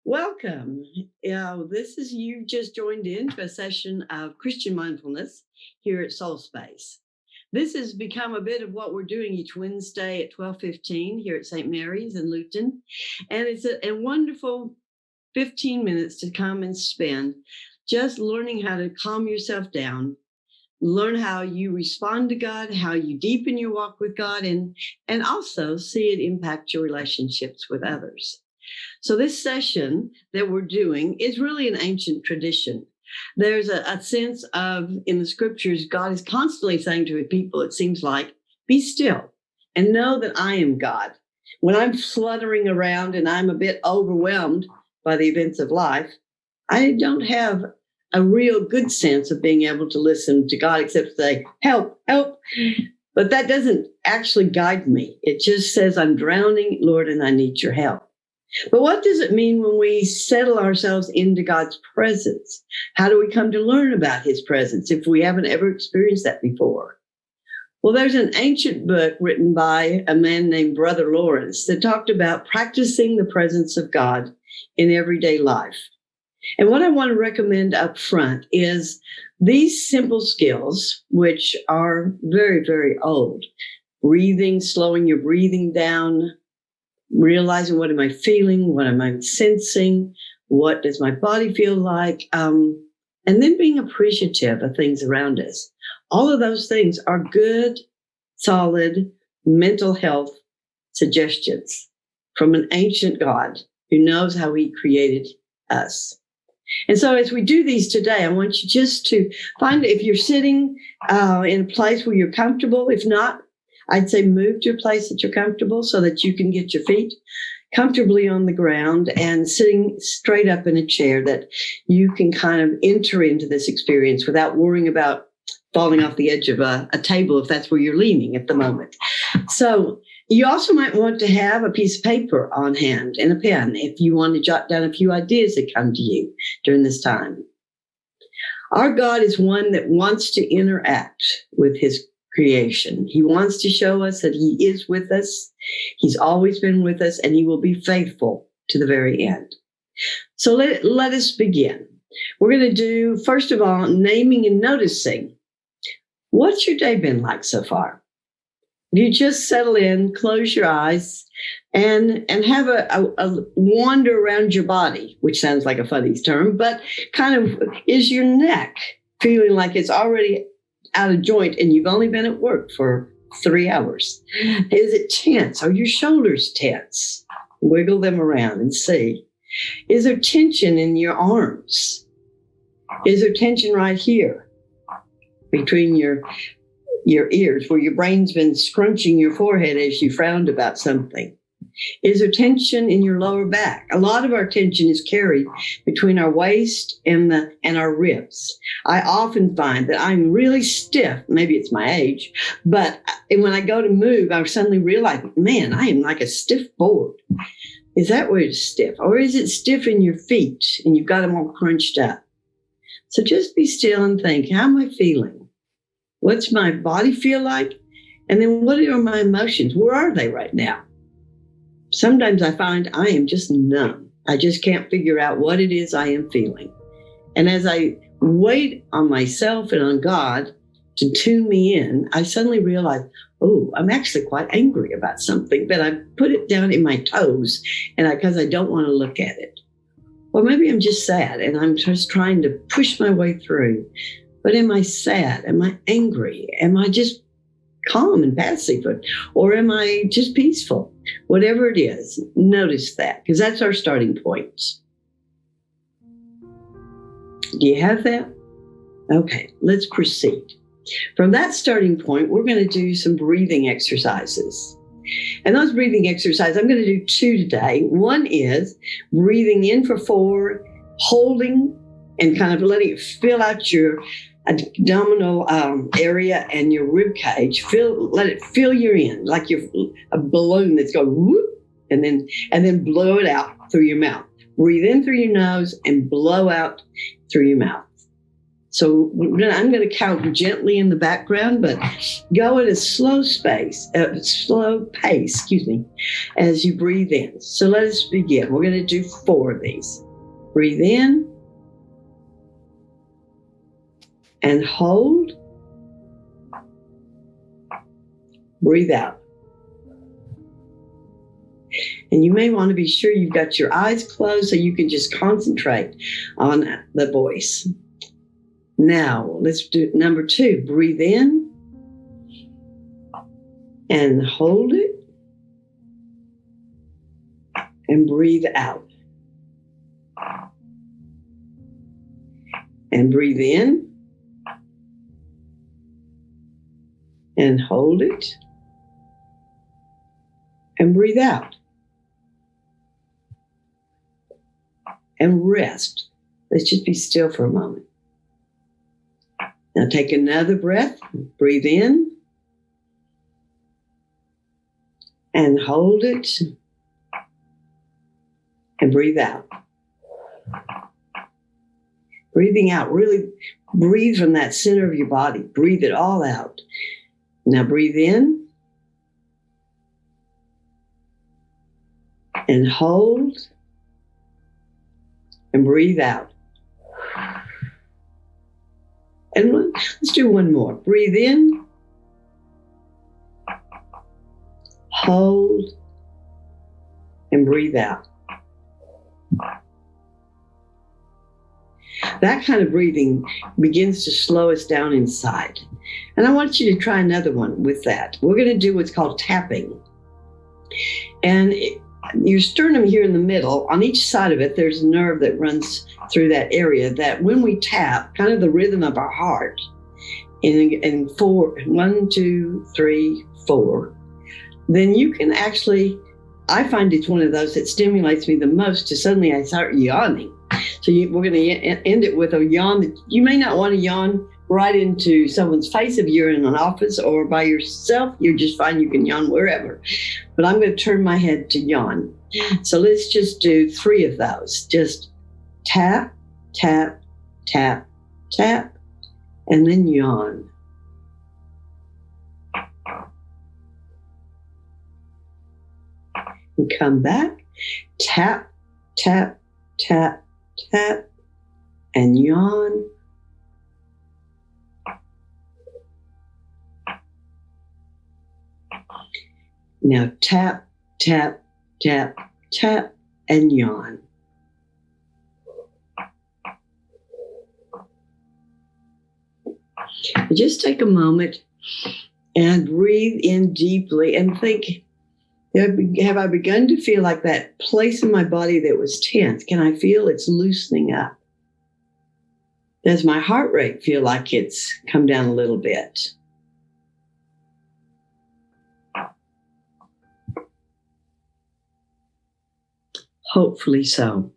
Welcome. This is you've just joined into a session of Christian mindfulness here at Soul Space. This has become a bit of what we're doing each Wednesday at 12:15 here at St. Mary's in Luton, and it's a wonderful 15 minutes to come and spend just learning how to calm yourself down, learn how you respond to God, how you deepen your walk with God, and also see it impact your relationships with others. So this session that we're doing is really an ancient tradition. There's a sense of, in the scriptures, God is constantly saying to people, it seems like, be still and know that I am God. When I'm fluttering around and I'm a bit overwhelmed by the events of life, I don't have a real good sense of being able to listen to God except to say, help, help. But that doesn't actually guide me. It just says, I'm drowning, Lord, and I need your help. But what does it mean when we settle ourselves into God's presence? How do we come to learn about his presence if we haven't ever experienced that before? Well, there's an ancient book written by a man named Brother Lawrence that talked about practicing the presence of God in everyday life. And what I want to recommend up front is these simple skills, which are very, very old. Breathing, slowing your breathing down, realizing what am I feeling, what am I sensing, what does my body feel like, and then being appreciative of things around us. All of those things are good, solid mental health suggestions from an ancient God who knows how he created us. And so as we do these today, I want you just to find, if you're sitting in a place where you're comfortable, if not, I'd say move to a place that you're comfortable so that you can get your feet comfortably on the ground and sitting straight up in a chair that you can kind of enter into this experience without worrying about falling off the edge of a table if that's where you're leaning at the moment. So you also might want to have a piece of paper on hand and a pen if you want to jot down a few ideas that come to you during this time. Our God is one that wants to interact with his creation. He wants to show us that he is with us. He's always been with us, and he will be faithful to the very end. So let us begin. We're going to do, first of all, naming and noticing. What's your day been like so far? You just settle in, close your eyes, and have a wander around your body, which sounds like a funny term, but kind of, is your neck feeling like it's already out of joint and you've only been at work for 3 hours? Is it tense? Are your shoulders tense? Wiggle them around and see. Is there tension in your arms? Is there tension right here between your ears where your brain's been scrunching your forehead as you frowned about something? Is there tension in your lower back? A lot of our tension is carried between our waist and our ribs. I often find that I'm really stiff. Maybe it's my age, but when I go to move, I suddenly realize, man, I am like a stiff board. Is that where it's stiff? Or is it stiff in your feet and you've got them all crunched up? So just be still and think, how am I feeling? What's my body feel like? And then what are my emotions? Where are they right now? Sometimes I find I am just numb. I just can't figure out what it is I am feeling. And as I wait on myself and on God to tune me in, I suddenly realize, oh, I'm actually quite angry about something, but I put it down in my toes because I don't want to look at it. Or maybe I'm just sad and I'm just trying to push my way through. But am I sad? Am I angry? Am I just calm and passive? Or am I just peaceful? Whatever it is, notice that, because that's our starting point. Do you have that? Okay, let's proceed. From that starting point, we're going to do some breathing exercises. And those breathing exercises, I'm going to do 2 today. One is breathing in for 4, holding and kind of letting it fill out your abdominal area and your rib cage. Let it fill you in like you're a balloon that's going whoop, and then blow it out through your mouth. Breathe in through your nose and blow out through your mouth. So I'm going to count gently in the background, but go at a slow pace, as you breathe in. So let us begin. We're going to do 4 of these. Breathe in and hold. Breathe out. And you may want to be sure you've got your eyes closed so you can just concentrate on the voice. Now, let's do number 2. Breathe in and hold it and breathe out. And breathe in and hold it and breathe out. And rest. Let's just be still for a moment. Now take another breath. Breathe in and hold it and breathe out. Breathing out, really breathe from that center of your body. Breathe it all out. Now breathe in and hold and breathe out. And let's do one more. Breathe in, hold, and breathe out. That kind of breathing begins to slow us down inside. And I want you to try another one with that. We're going to do what's called tapping. And your sternum here in the middle, on each side of it, there's a nerve that runs through that area that when we tap, kind of the rhythm of our heart, in 4, 1, 2, 3, 4, then you can actually, I find it's one of those that stimulates me the most to suddenly I start yawning. So we're going to end it with a yawn that you may not want to yawn right into someone's face if you're in an office or by yourself. You're just fine. You can yawn wherever. But I'm going to turn my head to yawn. So let's just do 3 of those. Just tap, tap, tap, tap, and then yawn. And come back, tap, tap, tap, tap, and yawn. Now tap, tap, tap, tap, and yawn. Just take a moment and breathe in deeply and think, have I begun to feel like that place in my body that was tense? Can I feel it's loosening up? Does my heart rate feel like it's come down a little bit? Hopefully so.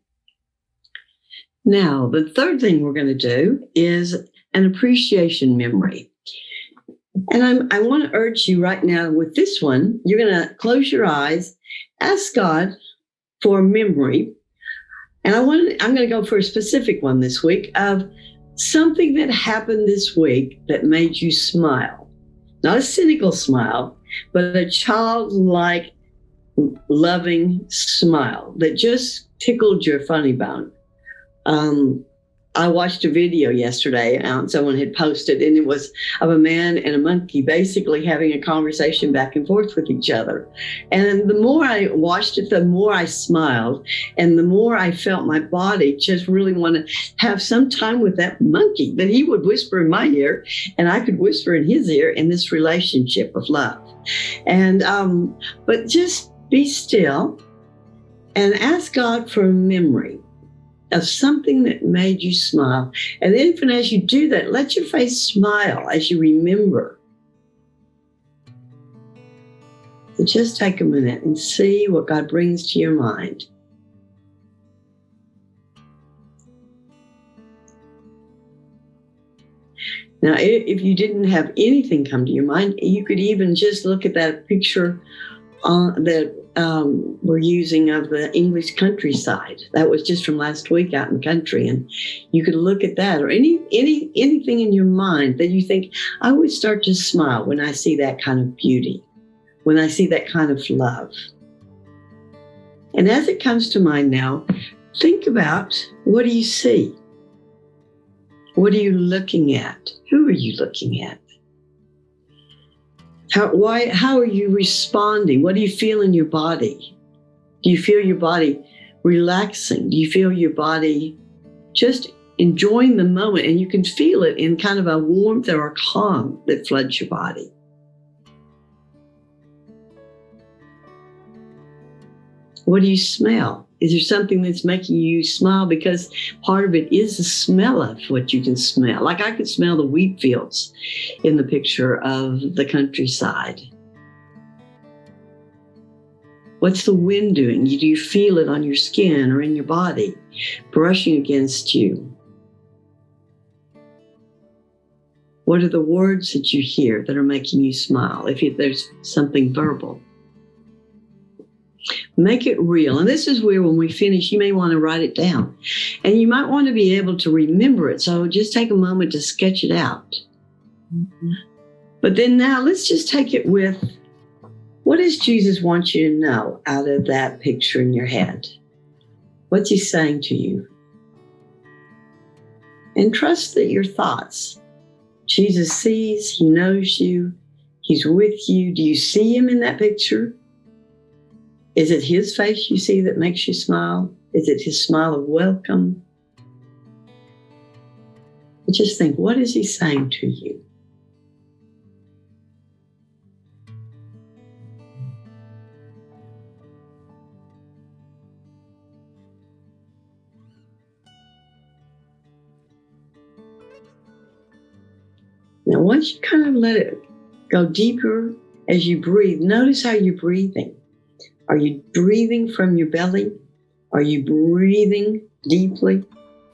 Now, the third thing we're going to do is an appreciation memory. And I want to urge you right now with this one, you're going to close your eyes, ask God for a memory. And I'm going to go for a specific one this week of something that happened this week that made you smile. Not a cynical smile, but a childlike, loving smile that just tickled your funny bone. I watched a video yesterday, someone had posted, and it was of a man and a monkey basically having a conversation back and forth with each other. And the more I watched it, the more I smiled, and the more I felt my body just really want to have some time with that monkey, that he would whisper in my ear, and I could whisper in his ear in this relationship of love. And but just be still and ask God for a memory of something that made you smile. And then even as you do that, let your face smile as you remember. And just take a minute and see what God brings to your mind. Now, if you didn't have anything come to your mind, you could even just look at that picture that we're using of the English countryside. That was just from last week out in the country. And you could look at that, or anything in your mind that you think, I would start to smile when I see that kind of beauty, when I see that kind of love. And as it comes to mind now, think about, what do you see? What are you looking at? Who are you looking at? How are you responding? What do you feel in your body? Do you feel your body relaxing? Do you feel your body just enjoying the moment? And you can feel it in kind of a warmth or a calm that floods your body. What do you smell? Is there something that's making you smile? Because part of it is the smell of what you can smell. Like I could smell the wheat fields in the picture of the countryside. What's the wind doing? Do you feel it on your skin or in your body, brushing against you? What are the words that you hear that are making you smile, if there's something verbal? Make it real. And this is where, when we finish, you may want to write it down. And you might want to be able to remember it. So just take a moment to sketch it out. Mm-hmm. But then now let's just take it with, what does Jesus want you to know out of that picture in your head? What's he saying to you? And trust that your thoughts, Jesus sees, he knows you, he's with you. Do you see him in that picture? Is it his face you see that makes you smile? Is it his smile of welcome? Just think, what is he saying to you? Now, once you kind of let it go deeper as you breathe, notice how you're breathing. Are you breathing from your belly? Are you breathing deeply?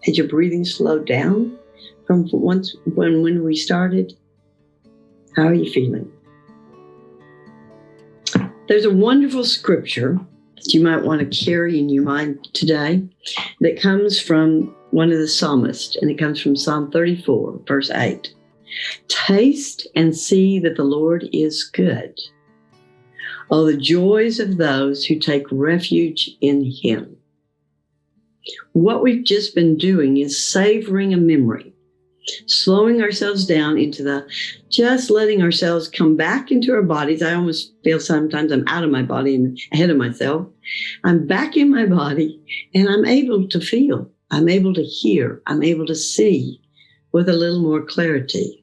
Has your breathing slowed down from when we started? How are you feeling? There's a wonderful scripture that you might want to carry in your mind today that comes from one of the psalmists, and it comes from Psalm 34, verse 8. Taste and see that the Lord is good. Oh, the joys of those who take refuge in him. What we've just been doing is savoring a memory, slowing ourselves down into just letting ourselves come back into our bodies. I almost feel sometimes I'm out of my body and ahead of myself. I'm back in my body, and I'm able to feel, I'm able to hear, I'm able to see with a little more clarity.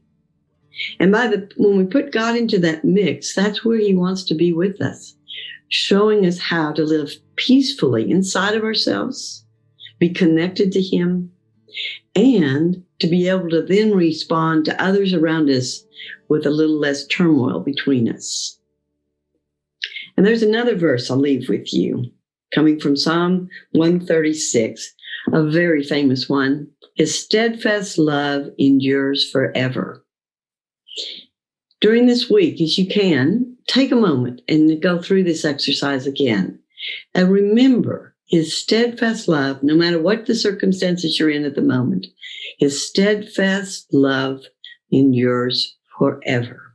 And when we put God into that mix, that's where he wants to be with us, showing us how to live peacefully inside of ourselves, be connected to him, and to be able to then respond to others around us with a little less turmoil between us. And there's another verse I'll leave with you, coming from Psalm 136, a very famous one. His steadfast love endures forever. During this week, as you can, take a moment and go through this exercise again. And remember, his steadfast love, no matter what the circumstances you're in at the moment, his steadfast love endures forever.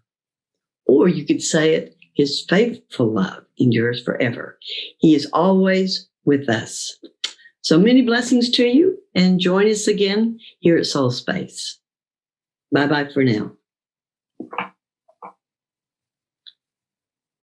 Or you could say it, his faithful love endures forever. He is always with us. So many blessings to you, and join us again here at Soul Space. Bye-bye for now.